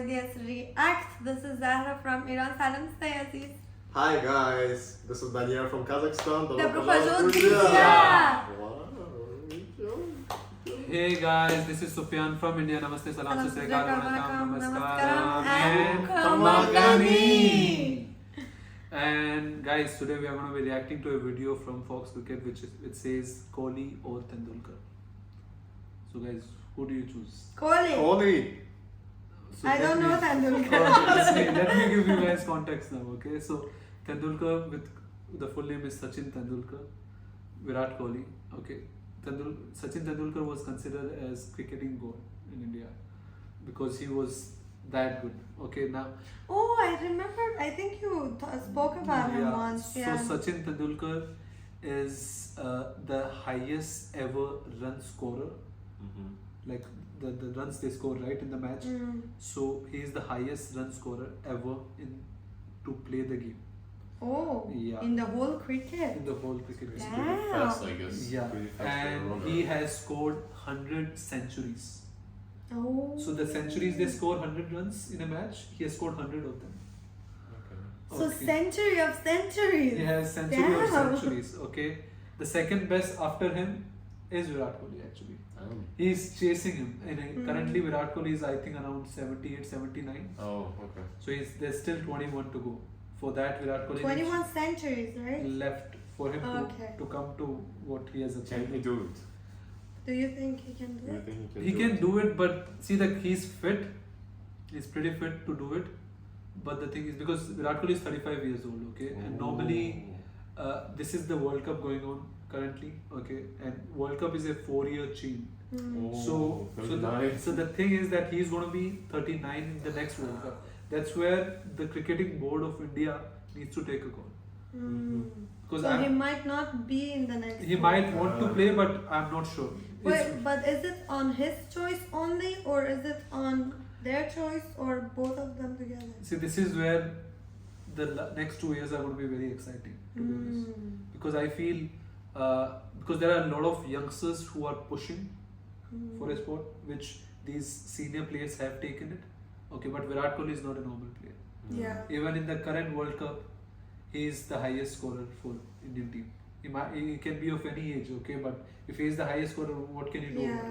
Comedians React. This is Zahra from Iran. Salam Aziz. Hi guys, this is Daniel from Kazakhstan. Добро пожаловать, друзья! Hey guys, this is Sufyan from India. Namaste, salam, Salam, sasrikal, Namaskaram, namaskaram, and Kamagani. And guys, today we are going to be reacting to a video from Fox Cricket which says Kohli or Tendulkar. So guys, who do you choose? Kohli. So I don't know Tendulkar. Let me give you guys context now, okay? So Tendulkar, with the full name is Sachin Tendulkar, Virat Kohli, okay? Sachin Tendulkar was considered as cricketing god in India because he was that good, okay? Now, Oh, I remember. I think you spoke about him once. Yeah. So Sachin Tendulkar is the highest ever run scorer, like the runs they score right in the match. So he is the highest run scorer ever to play the game. Oh, Yeah. in the whole cricket. In the whole cricket It's game. pretty Wow. fast, I guess. Yeah, Pretty fast for a and runner. he has scored 100 centuries. Oh. So the centuries they score 100 runs in a match, he has scored 100 of them. So century of centuries. He has century of Damn. centuries. Okay, the second best after him is Virat Kohli actually. He is chasing him, and currently Virat Kohli is I think around 78, 79. Oh, okay. So there's still 21 to go. For that Virat Kohli 21 centuries, right? left for him Okay. to come to what he has Can achieved. he do it? Do you think he can do Do you it? think He can do it, but see that he's fit. He's pretty fit to do it. But the thing is, because Virat Kohli is 35 years old, okay, and normally this is the World Cup going on currently, okay, and World Cup is a 4-year chain. So the thing is that he's going to be 39 in the next World Cup. That's where the cricketing board of India needs to take a call. Because So he might not be in the next. he World might Cup. want to play, but I'm not sure. Wait, but is it on his choice only, or is it on their choice, or both of them together? See, this is where the next 2 years are going to be very exciting, to be honest. Because I feel, because there are a lot of youngsters who are pushing for a sport, which these senior players have taken it. Okay, but Virat Kohli is not a normal player. Yeah. Even in the current World Cup, he is the highest scorer for Indian team. He can be of any age, okay, but if he is the highest scorer, what can he do? Yeah.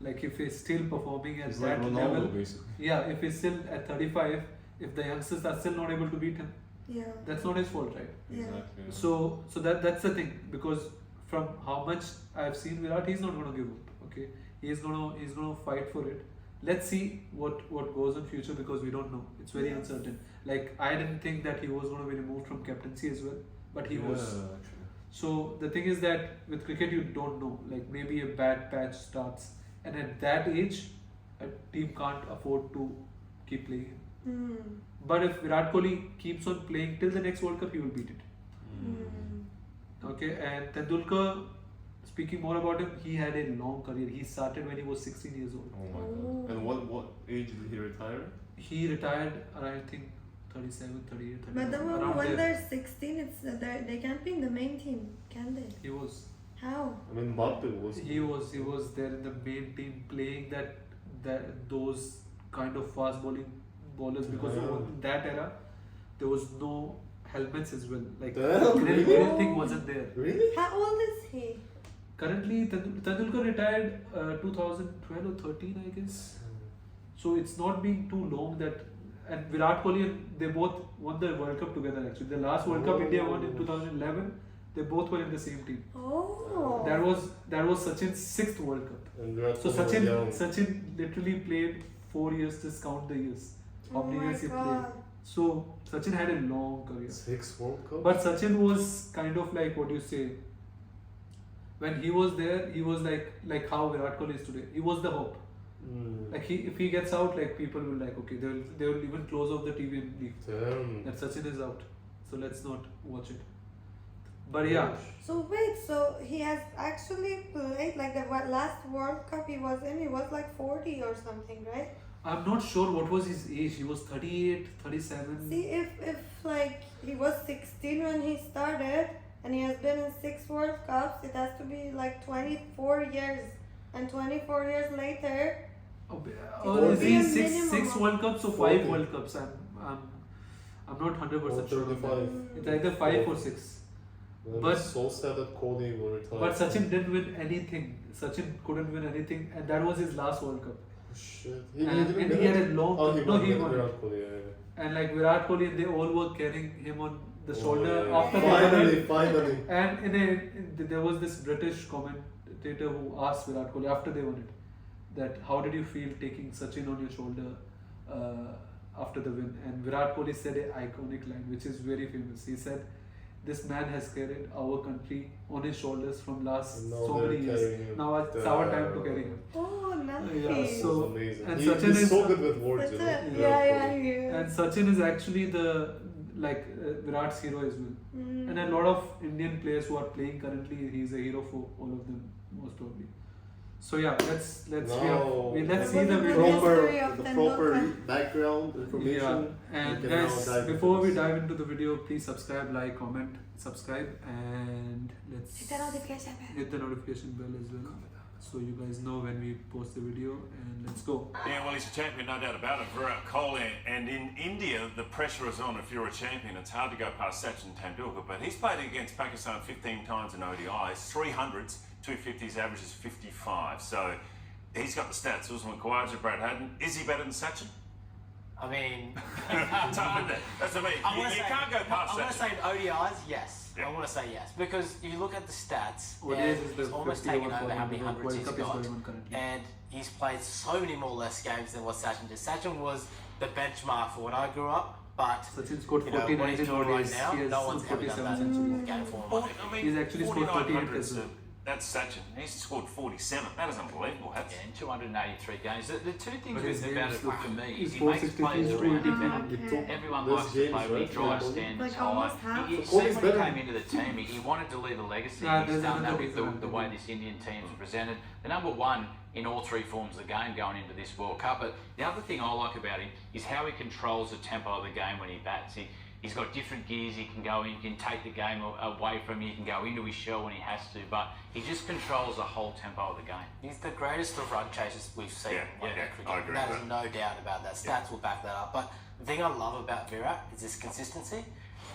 Like if he's still performing at It's like that Ronaldo, level, basically. yeah, if he's still at 35, if the youngsters are still not able to beat him, Yeah. that's not his fault, right? Yeah. Exactly. So that's the thing, because from how much I've seen Virat, he's not gonna give up. Okay, he's gonna fight for it. Let's see what goes in future, because we don't know. It's very uncertain. Like I didn't think that he was gonna be removed from captaincy as well, but he was. Actually. So the thing is that with cricket you don't know. Like maybe a bad patch starts, and at that age, a team can't afford to keep playing him. But if Virat Kohli keeps on playing till the next World Cup, he will beat it. Okay, and Tendulkar, speaking more about him, he had a long career. He started when he was 16 years old. Oh my god. And what age did he retire? He retired around, I think, 37, 38, 39. But then around when there. they're 16, it's they can't be in the main team, can they? He was. How? I mean, Mbappe was. He was there in the main team playing those kind of fast bowlers, because in that era there was no helmets as well. Like Damn, really? anything wasn't there. Really? How old is he? Currently, Tendulkar retired 2012 or 13, I guess. So it's not been too long that. And Virat Kohli, they both won the World Cup together. Actually, the last World Cup India won in 2011. They both were in the same team. Oh. That was Sachin's 6th World Cup. And Virat So Kohli was young. Sachin literally played 4 years. Just count the years. How Oh many my years he played? God. So Sachin had a long career. 6 World Cup? But Sachin was kind of like, what do you say? When he was there, he was like how Virat Kohli is today. He was the hope. Like if he gets out, like people will like, okay, they will even close off the TV and leave. Damn. That Sachin is out, so let's not watch it. But yeah, So wait, so he has actually played like the last World Cup he was in, he was like 40 or something, right? I'm not sure what was his age. He was 38, 37. See, if like he was 16 when he started and he has been in 6 World Cups, it has to be like 24 years. And 24 years later, Or is be he a six minimum of World Cups or 40. 5 World Cups? I'm not 100% sure. on that. 35. It's either 5 or 6. But But- so sad that Kohli will retire. But Sachin didn't win anything. Sachin couldn't win anything, and that was his last World Cup. Oh, shit. And didn't he win had it? a long. Oh, he no, won. he Then won. Virat Kohli, yeah. And like Virat Kohli, they all were carrying him on the shoulder Oh, yeah. after they won it. Finally. And there was this British commentator who asked Virat Kohli after they won it that how did you feel taking Sachin on your shoulder after the win? And Virat Kohli said an iconic line which is very famous. He said, "This man has carried our country on his shoulders from last And now so they're many years. carrying him. Now it's our time to carry him." Oh, nice. Yeah, This so- is amazing. and He- Sachin he's is- so good with words, That's you know. it. Virat Yeah, Kohli. yeah. And Sachin is actually the Virat's hero as well. Mm. And a lot of Indian players who are playing currently, he's a hero for all of them, most probably. So yeah, let's Now, let's see What the about video. history of the Tendulkar? proper background information. Yeah, and we can now guys, dive into before we this. dive into the video, please subscribe, like, comment, subscribe, and let's Hit the notification bell. hit the notification bell as well, so you guys know when we post the video. And let's go. Yeah, well, he's a champion, no doubt about it, Virat Kohli. And in India, the pressure is on if you're a champion. It's hard to go past Sachin Tendulkar, but he's played against Pakistan 15 times in ODIs, 300s, 250s, average is 55. So he's got the stats. Usman Khawaja, Brad Haddon. Is he better than Sachin? I mean, Tough, isn't it? That's what I mean. I You, want to you say, can't go past I want to Sachin. say in ODIs, yes. Yeah. I want to say yes because if you look at the stats, ODIs is the he's almost 50 taken over over how many format, hundreds World he's Cup is got, going on currently. and he's played so many more less games than what Sachin did. Sachin was the benchmark for when I grew up, but Sachin scored you know, 49 what he's in doing right ODIs. now, He has no one's ever done 47 that centuries. in game form. I mean, He's actually scored 49 38 as well. That's Sachin. He's scored 47. That is unbelievable. That's, Yeah, in 283 games. The two things But his with about games it look- for me he's is he makes 463, players he's around him 280. better. He took Everyone those likes to games, play when he right? drives Yeah. standards Like high. almost half. He, So see, Kohli's when he better. came into the team, he wanted to leave a legacy. Yeah, He's there's done that another with reason. the way this Indian team's presented. The number one in all three forms of the game going into this World Cup. But the other thing I like about him is how he controls the tempo of the game when he bats. He's got different gears he can go in, he can take the game away from you, he can go into his shell when he has to, but he just controls the whole tempo of the game. He's the greatest of run chasers we've seen Yeah, in yeah, cricket. I agree That with is no doubt about that. Stats will back that up. But the thing I love about Virat is his consistency.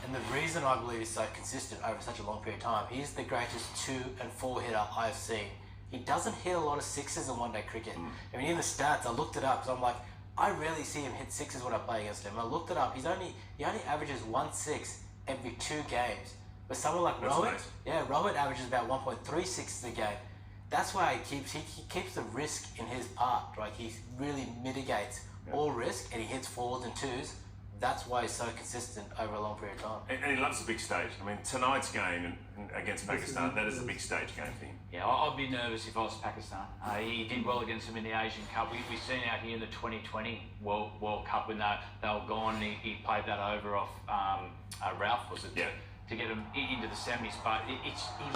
And the reason I believe he's so consistent over such a long period of time, he's the greatest 2 and 4 hitter I've seen. He doesn't hit a lot of sixes in one-day cricket. I mean, in the stats, I looked it up because I'm like, I rarely see him hit sixes when I play against him. I looked it up. He only averages 1-6 every 2 games. But someone like That's Rohit, amazing. yeah, Rohit averages about 1.36 a game. That's why he keeps the risk in his part. Right, he really mitigates all risk and he hits forwards and 2s. That's why he's so consistent over a long period of time. and he loves the big stage. I mean, tonight's game against Pakistan, that is a big stage game for him. Yeah, I'd be nervous if I was Pakistan. He did well against them in the Asian Cup. We've seen out here in the 2020 World Cup when they were gone. He played that over off Ralph, was it? Yeah. To get him into the semis. But he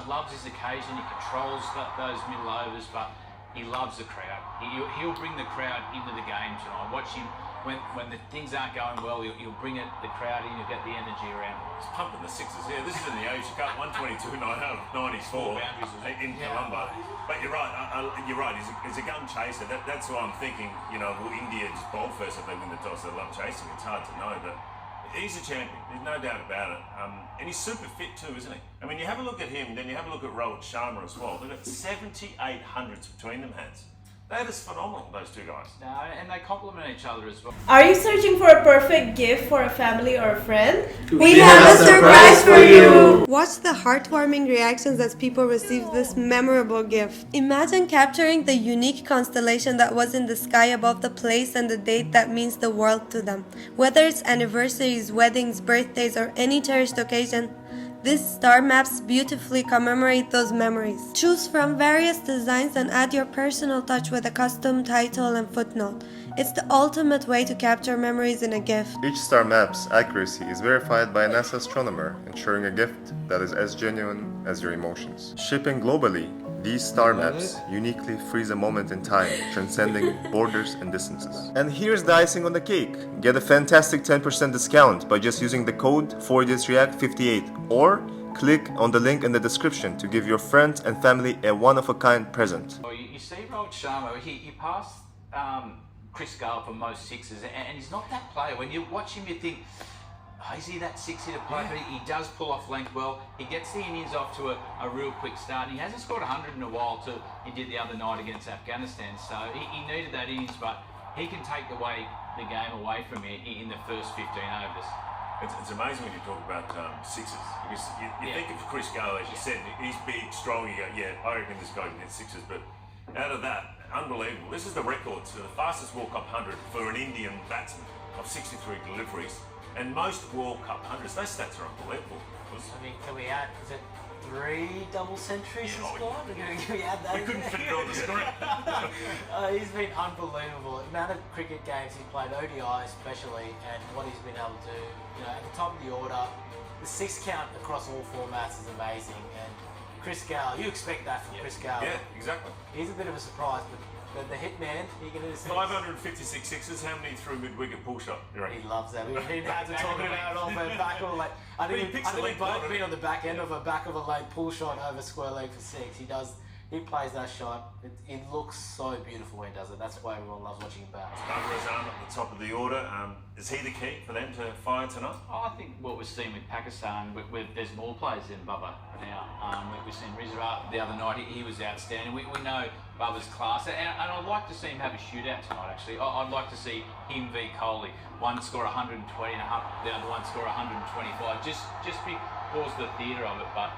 loves his occasion. He controls those middle overs, but he loves the crowd. He'll bring the crowd into the game tonight. Watch him when the things aren't going well. He'll bring the crowd in. He'll get the energy around. He's pumping the sixes. Yeah, this is in the Asia Cup, 122 out of 94 in Colombo. But you're right. You're right. He's a gun chaser. That's why I'm thinking. You know, will India just bowl first if they win the toss? They love chasing. It's hard to know, but he's a champion. There's no doubt about it. And he's super fit too, isn't he? I mean, you have a look at him, then you have a look at Rohit Sharma as well. They've got 78 hundreds between them, Hans. That is phenomenal, those two guys. No, and they complement each other as well. Are you searching for a perfect gift for a family or a friend? We have a surprise for you! Watch the heartwarming reactions as people receive this memorable gift. Imagine capturing the unique constellation that was in the sky above the place and the date that means the world to them. Whether it's anniversaries, weddings, birthdays, or any cherished occasion, these star maps beautifully commemorate those memories. Choose from various designs and add your personal touch with a custom title and footnote. It's the ultimate way to capture memories in a gift. Each star map's accuracy is verified by a NASA astronomer, ensuring a gift that is as genuine as your emotions. Shipping globally, these star maps uniquely freeze a moment in time, transcending borders and distances. And here's the icing on the cake. Get a fantastic 10% discount by just using the code 4DSREACT58 or click on the link in the description to give your friends and family a one-of-a-kind present. Well, you see Rohit Sharma, he passed Chris Gale for most sixes, and he's not that player. When you watch him, you think, oh, is he that six-hitter player? But he does pull off length well. He gets the innings off to a real quick start. And he hasn't scored 100 in a while till he did the other night against Afghanistan. So he needed that innings, but he can take the game away from you in the first 15 overs. It's amazing when you talk about sixes, because you think of Chris Gale, as you said, he's big, strong, you go, yeah, I reckon this guy can hit sixes, but out of that, unbelievable. This is the record, so the fastest World Cup 100 for an Indian batsman of 63 deliveries, and most World Cup 100s, those stats are unbelievable. I mean, can we add, is it 3 double centuries he's scored? Can we add that We couldn't fit it on the screen. He's been unbelievable. The amount of cricket games he's played, ODI especially, and what he's been able to do, at the top of the order. The 6 count across all formats is amazing, and Chris Gale, you expect that from Chris Gale. Yeah, exactly. He's a bit of a surprise, but the hitman, he can do this. 556 sixes, how many through mid-wicket pull shot? You reckon? He loves that. We didn't have to talk about it all, but back of a late. I think we've both been on the back end of a late pull shot over square leg for 6. He plays that shot. It looks so beautiful when he does it. That's why everyone loves watching him bat. Babar Azam at the top of the order. Is he the key for them to fire tonight? I think what we're seeing with Pakistan, there's more players than Bubba now. We've seen Rizra the other night. He was outstanding. We know Bubba's class, and I'd like to see him have a shootout tonight. Actually, I'd like to see him v Kohli. One score 120 and the other one score 125. Just because the theatre of it. But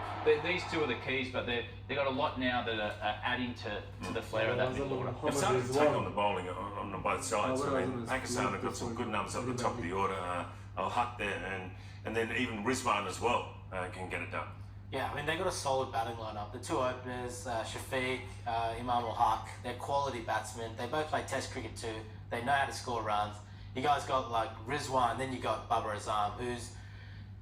these two are the keys. But they've got a lot now that are adding to the flair of that middle order. They've started to take on the bowling on both sides. I mean, Pakistan have got some good numbers up the top of the order. Al-Haq there, and then even Rizwan as well can get it done. Yeah, I mean, they've got a solid batting lineup. The 2 openers, Shafiq, Imam Al-Haq, they're quality batsmen. They both play Test cricket too. They know how to score runs. You guys got like Rizwan, then you got Babar Azam,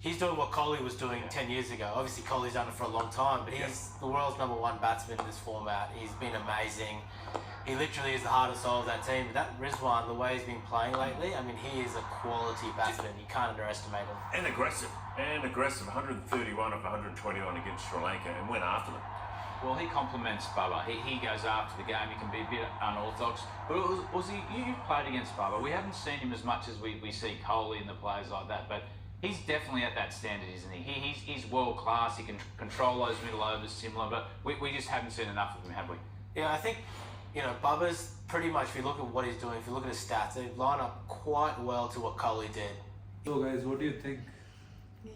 he's doing what Kohli was doing 10 years ago. Obviously, Kohli's done it for a long time, but he's the world's #1 batsman in this format. He's been amazing. He literally is the heart and soul of that team. But that Rizwan, the way he's been playing lately, I mean, he is a quality batsman. You can't underestimate him. And aggressive. 131 of 121 against Sri Lanka, and went after them. Well, he complements Bubba. He goes after the game. He can be a bit unorthodox. But you played against Bubba. We haven't seen him as much as we see Kohli and the players like that. But he's definitely at that standard, isn't he? He's world class. He can control those middle overs similar. But we just haven't seen enough of him, have we? Yeah, I think, Bubba's pretty much, if you look at what he's doing, if you look at his stats, they line up quite well to what Kohli did. So guys, what do you think?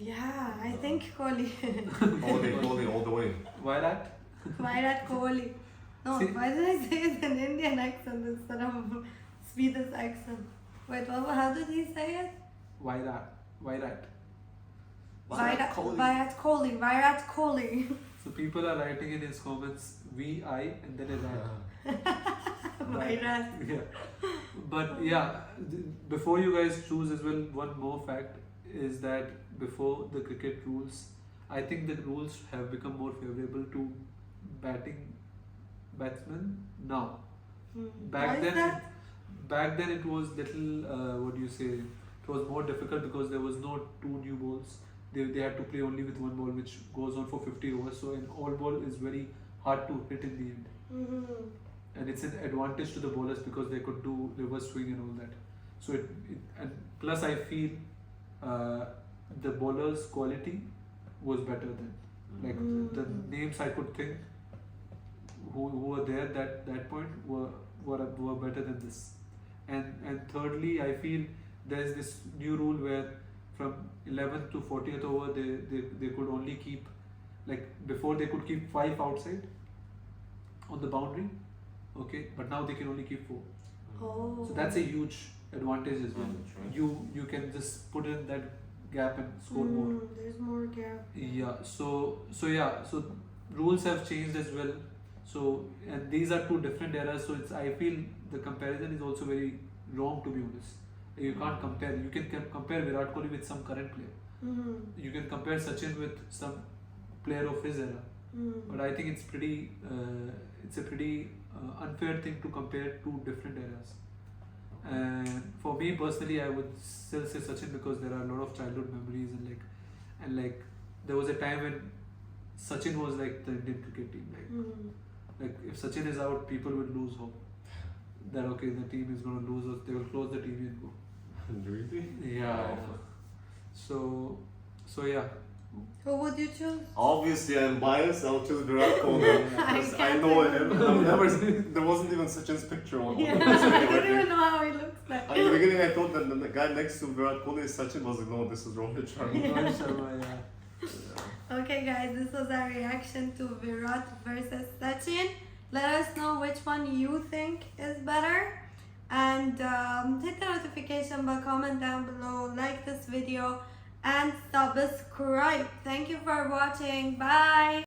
Yeah, I think Kohli. Kohli all the way. Why that? Virat Kohli. No, See- why did I say it's an Indian accent instead of Swedish accent? Wait, how did he say it? Why that? Virat Kohli. So people are writing in his comments VI and then a rat. Virat. Yeah. But yeah, before you guys choose as well, one more fact is that before the cricket rules, I think the rules have become more favorable to batsmen now. Why is that? Back then it was little, it was more difficult because there was no 2 new balls. They had to play only with 1 ball, which goes on for 50 overs. So an all ball is very hard to hit in the end. And it's an advantage to the bowlers because they could do reverse swing and all that. So and plus I feel the bowlers' quality was better then. Like the names I could think who were there at that point were better than this. And thirdly, I feel there's this new rule where from 11th to 40th over they could only keep, like before they could keep 5 outside on the boundary, okay, but now they can only keep 4. Oh. So that's a huge advantage as well. You can just put in that gap and score more. There's more gap. Yeah. So rules have changed as well. So, and these are 2 different eras. So I feel the comparison is also very wrong, to be honest. You can't compare. You can compare Virat Kohli with some current player. You can compare Sachin with some player of his era. But I think it's a pretty unfair thing to compare 2 different eras. And for me personally, I would still say Sachin because there are a lot of childhood memories and there was a time when Sachin was like the Indian cricket team. Like if Sachin is out, people would lose hope. that okay, the team is going to lose, or they will close the TV and go. Really? Yeah. So yeah. Who would you choose? Obviously, I'm biased. I'll choose Virat Kohli. Because I know him. I've never. There wasn't even Sachin's picture on. Yeah, the I don't even know how he looks like. At the beginning, I thought that the guy next to Virat Kohli is Sachin. Was like, no, this is Rohit Sharma. Rohit Sharma, yeah. Okay guys, this was our reaction to Virat versus Sachin. Let us know which one you think is better. And hit the notification bell, comment down below, like this video, and subscribe. Thank you for watching. Bye.